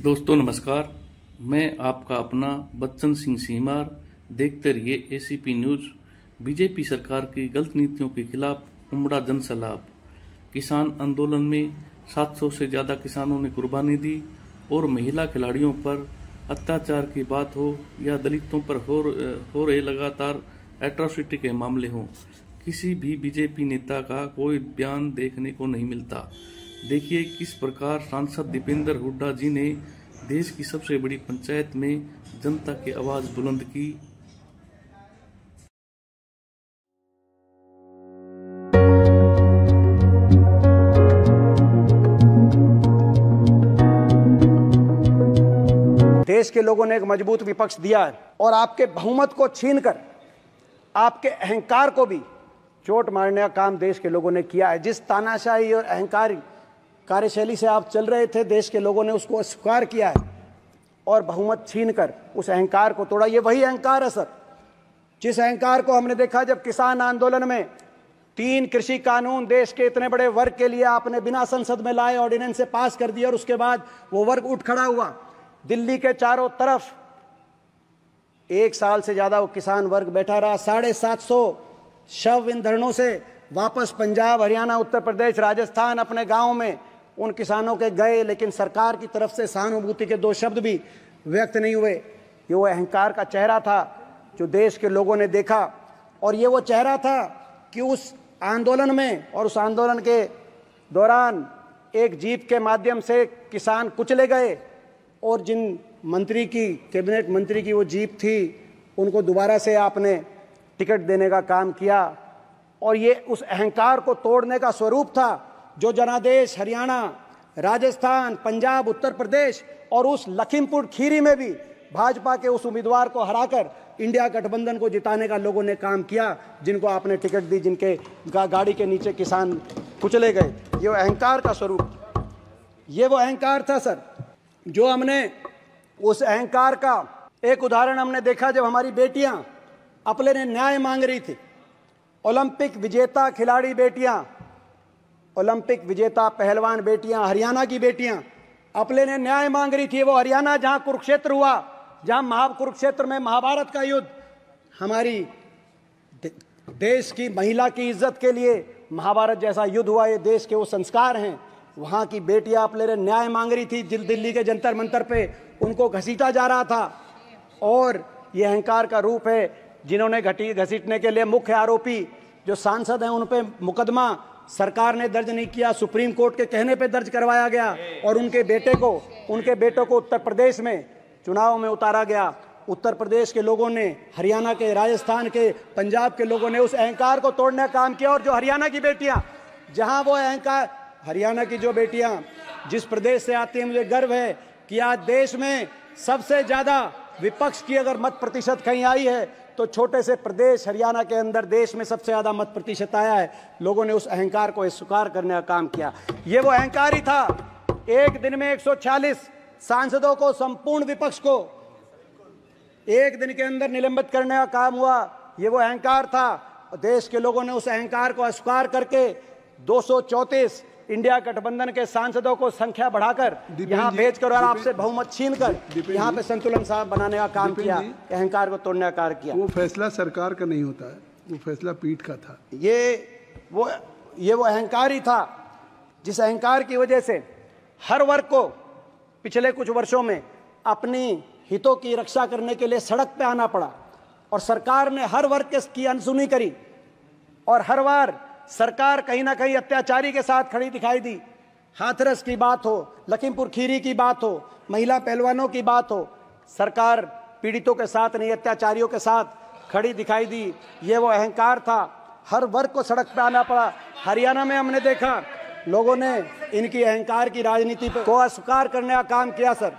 दोस्तों नमस्कार, मैं आपका अपना बच्चन सिंह सीमार। देखते रहिए एसीपी न्यूज। बीजेपी सरकार की गलत नीतियों के खिलाफ उमड़ा जन सैलाब। किसान आंदोलन में 700 से ज्यादा किसानों ने कुर्बानी दी और महिला खिलाड़ियों पर अत्याचार की बात हो या दलितों पर हो रहे लगातार एट्रोसिटी के मामले हों, किसी भी बीजेपी नेता का कोई बयान देखने को नहीं मिलता। देखिए किस प्रकार सांसद दीपेंद्र हुड्डा जी ने देश की सबसे बड़ी पंचायत में जनता की आवाज बुलंद की। देश के लोगों ने एक मजबूत विपक्ष दिया है और आपके बहुमत को छीनकर आपके अहंकार को भी चोट मारने का काम देश के लोगों ने किया है। जिस तानाशाही और अहंकारी कार्यशैली से आप चल रहे थे, देश के लोगों ने उसको अस्वीकार किया है और बहुमत छीनकर उस अहंकार को तोड़ा। ये वही अहंकार है सर, जिस अहंकार को हमने देखा जब किसान आंदोलन में 3 कृषि कानून देश के इतने बड़े वर्ग के लिए आपने बिना संसद में लाए ऑर्डिनेंस से पास कर दिया और उसके बाद वो वर्ग उठ खड़ा हुआ। दिल्ली के चारों तरफ 1 साल से ज्यादा वो किसान वर्ग बैठा रहा। 750 शव इन धरनों से वापस पंजाब, हरियाणा, उत्तर प्रदेश, राजस्थान अपने गांव में उन किसानों के गए, लेकिन सरकार की तरफ से सहानुभूति के 2 शब्द भी व्यक्त नहीं हुए। ये वो अहंकार का चेहरा था जो देश के लोगों ने देखा और ये वो चेहरा था कि उस आंदोलन में और उस आंदोलन के दौरान एक जीप के माध्यम से किसान कुचले गए और जिन मंत्री की, कैबिनेट मंत्री की वो जीप थी, उनको दोबारा से आपने टिकट देने का काम किया और ये उस अहंकार को तोड़ने का स्वरूप था जो जनादेश हरियाणा, राजस्थान, पंजाब, उत्तर प्रदेश और उस लखीमपुर खीरी में भी भाजपा के उस उम्मीदवार को हराकर इंडिया गठबंधन को जिताने का लोगों ने काम किया, जिनको आपने टिकट दी, जिनके गाड़ी के नीचे किसान कुचले गए। ये अहंकार का स्वरूप, ये वो अहंकार था सर जो हमने उस अहंकार का एक उदाहरण हमने देखा जब हमारी बेटियां अपने ने न्याय मांग रही थी। ओलंपिक विजेता खिलाड़ी बेटियां, ओलंपिक विजेता पहलवान बेटियां, हरियाणा की बेटियां अपने ने न्याय मांग रही थी। वो हरियाणा जहां कुरुक्षेत्र हुआ, जहां कुरुक्षेत्र में महाभारत का युद्ध, हमारी देश की महिला की इज्जत के लिए महाभारत जैसा युद्ध हुआ, ये देश के वो संस्कार हैं। वहां की बेटियां अपने ने न्याय मांग रही थी। दिल्ली के जंतर मंतर पे उनको घसीटा जा रहा था और ये अहंकार का रूप है जिन्होंने घसीटने के लिए मुख्य आरोपी जो सांसद हैं उन पे मुकदमा सरकार ने दर्ज नहीं किया, सुप्रीम कोर्ट के कहने पे दर्ज करवाया गया और उनके बेटों को उत्तर प्रदेश में चुनाव में उतारा गया। उत्तर प्रदेश के लोगों ने, हरियाणा के, राजस्थान के, पंजाब के लोगों ने उस अहंकार को तोड़ने का काम किया और जो हरियाणा की बेटियां, जहां वो अहंकार, हरियाणा की जो बेटियां जिस प्रदेश से आती हैं, मुझे गर्व है कि आज देश में सबसे ज्यादा विपक्ष की अगर मत प्रतिशत कहीं आई है तो छोटे से प्रदेश हरियाणा के अंदर देश में सबसे ज्यादा मत प्रतिशत आया है। लोगों ने उस अहंकार को स्वीकार करने का काम किया। ये वो अहंकार ही था। एक दिन में 146 सांसदों को, संपूर्ण विपक्ष को एक दिन के अंदर निलंबित करने का काम हुआ। ये वो अहंकार था। देश के लोगों ने उस अहंकार को अस्वीकार करके 234 इंडिया गठबंधन के सांसदों को संख्या बढ़ाकर यहाँ भेजकर और आपसे बहुमत छीनकर यहाँ पे संतुलन साहब बनाने का काम किया, अहंकार को तोड़ने का कार्य किया। वो फैसला सरकार का नहीं होता है, वो फैसला पीठ का था। ये वो अहंकार ही था जिस अहंकार की वजह से हर वर्ग को पिछले कुछ वर्षों में अपनी हितों की रक्षा करने के लिए सड़क पे आना पड़ा और सरकार ने हर वर्ग की अनसुनी करी और हर बार सरकार कहीं ना कहीं अत्याचारी के साथ खड़ी दिखाई दी। हाथरस की बात हो, लखीमपुर खीरी की बात हो, महिला पहलवानों की बात हो, सरकार पीड़ितों के साथ नहीं अत्याचारियों के साथ खड़ी दिखाई दी। ये वो अहंकार था। हर वर्ग को सड़क पे आना पड़ा। हरियाणा में हमने देखा लोगों ने इनकी अहंकार की राजनीति को अस्वीकार करने का काम किया सर।